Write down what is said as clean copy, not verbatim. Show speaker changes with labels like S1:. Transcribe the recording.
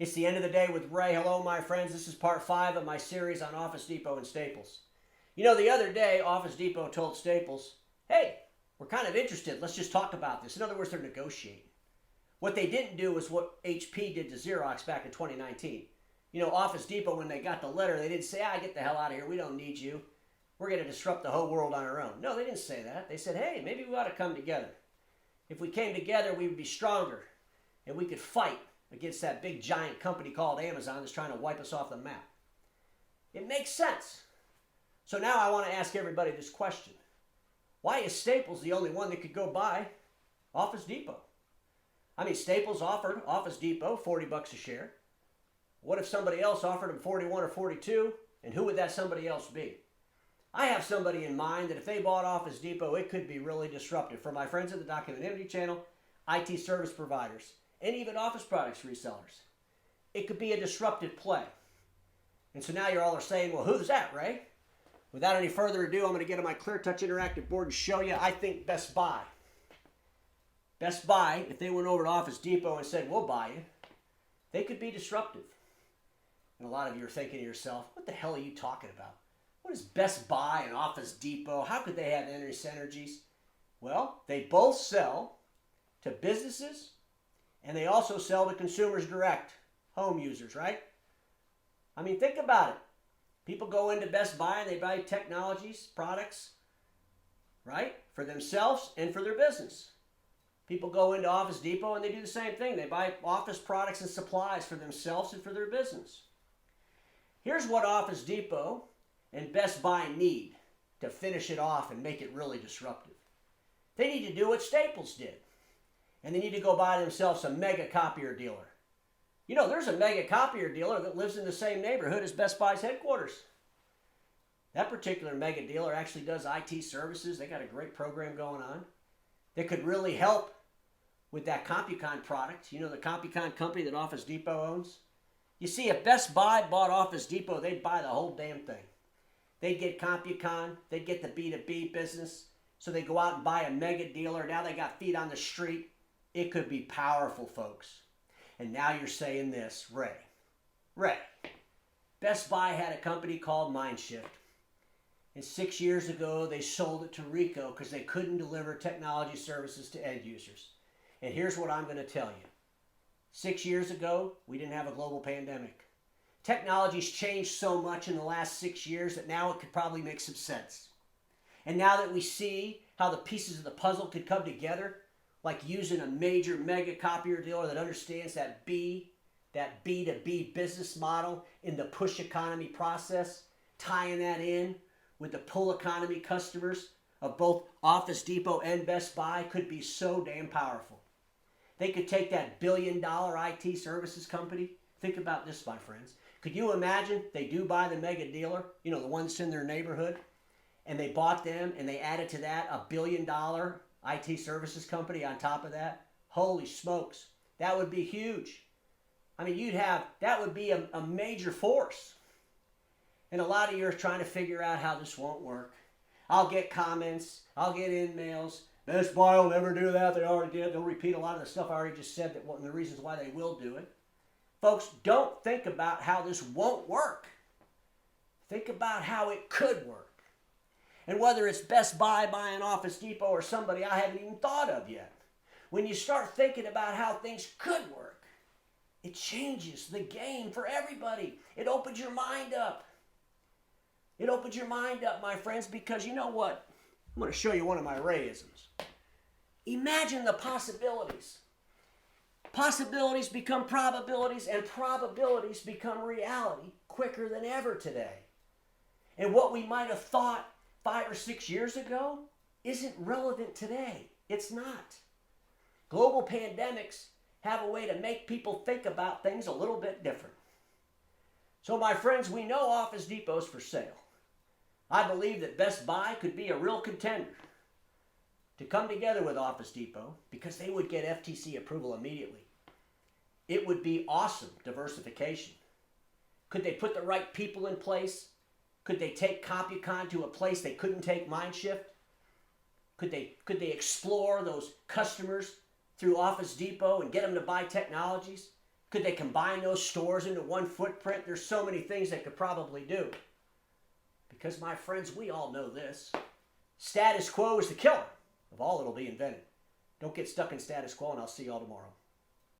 S1: It's the end of the day with Ray. Hello, my friends. This is part 5 of my series on Office Depot and Staples. You know, the other day, Office Depot told Staples, hey, we're kind of interested. Let's just talk about this. In other words, they're negotiating. What they didn't do is what HP did to Xerox back in 2019. You know, Office Depot, when they got the letter, they didn't say, get the hell out of here. We don't need you. We're going to disrupt the whole world on our own. No, they didn't say that. They said, hey, maybe we ought to come together. If we came together, we would be stronger, and we could fight against that big giant company called Amazon that's trying to wipe us off the map. It makes sense. So now I want to ask everybody this question. Why is Staples the only one that could go buy Office Depot? I mean, Staples offered Office Depot $40 a share. What if somebody else offered them 41 or 42? And who would that somebody else be? I have somebody in mind that if they bought Office Depot, it could be really disruptive for my friends at the Documentivity channel, IT service providers, and even office products resellers. It could be a disruptive play. And so now you're all saying, well, who's that, Ray? Without any further ado, I'm going to get on my ClearTouch interactive board and show you, I think, Best Buy. Best Buy, if they went over to Office Depot and said, we'll buy you, they could be disruptive. And a lot of you are thinking to yourself, what the hell are you talking about? What is Best Buy and Office Depot? How could they have any synergies? Well, they both sell to businesses, and they also sell to consumers direct, home users, right? I mean, think about it. People go into Best Buy and they buy technologies, products, right? For themselves and for their business. People go into Office Depot and they do the same thing. They buy office products and supplies for themselves and for their business. Here's what Office Depot and Best Buy need to finish it off and make it really disruptive. They need to do what Staples did. And they need to go buy themselves a mega copier dealer. You know, there's a mega copier dealer that lives in the same neighborhood as Best Buy's headquarters. That particular mega dealer actually does IT services. They got a great program going on that could really help with that CompuCon product. You know, the CompuCon company that Office Depot owns. You see, if Best Buy bought Office Depot, they'd buy the whole damn thing. They'd get CompuCon. They'd get the B2B business. So they go out and buy a mega dealer. Now they got feet on the street. It could be powerful, folks. And now you're saying this, Ray, Best Buy had a company called Mindshift. And 6 years ago, they sold it to Ricoh because they couldn't deliver technology services to end users. And here's what I'm going to tell you. 6 years ago, we didn't have a global pandemic. Technology's changed so much in the last 6 years that now it could probably make some sense. And now that we see how the pieces of the puzzle could come together, like using a major mega copier dealer that understands that B2B business model in the push economy process, tying that in with the pull economy customers of both Office Depot and Best Buy could be so damn powerful. They could take that billion-dollar IT services company. Think about this, my friends. Could you imagine they do buy the mega dealer, you know, the ones in their neighborhood, and they bought them and they added to that a billion-dollar IT services company on top of that? Holy smokes. That would be huge. I mean, that would be a major force. And a lot of you are trying to figure out how this won't work. I'll get comments. I'll get emails. Best Buy will never do that. They already did. They'll repeat a lot of the stuff I already just said, that one of the reasons why they will do it. Folks, don't think about how this won't work. Think about how it could work. And whether it's Best Buy buying Office Depot or somebody I haven't even thought of yet, when you start thinking about how things could work, it changes the game for everybody. It opens your mind up. It opens your mind up, my friends, because you know what? I'm going to show you one of my Rayisms. Imagine the possibilities. Possibilities become probabilities, and probabilities become reality quicker than ever today. And what we might have thought 5 or 6 years ago isn't relevant today. It's not. Global pandemics have a way to make people think about things a little bit different. So my friends, we know Office Depot's for sale. I believe that Best Buy could be a real contender to come together with Office Depot because they would get FTC approval immediately. It would be awesome diversification. Could they put the right people in place? Could they take CompuCon to a place they couldn't take Mindshift? Could they explore those customers through Office Depot and get them to buy technologies? Could they combine those stores into one footprint? There's so many things they could probably do. Because, my friends, we all know this. Status quo is the killer of all that'll be invented. Don't get stuck in status quo, and I'll see you all tomorrow.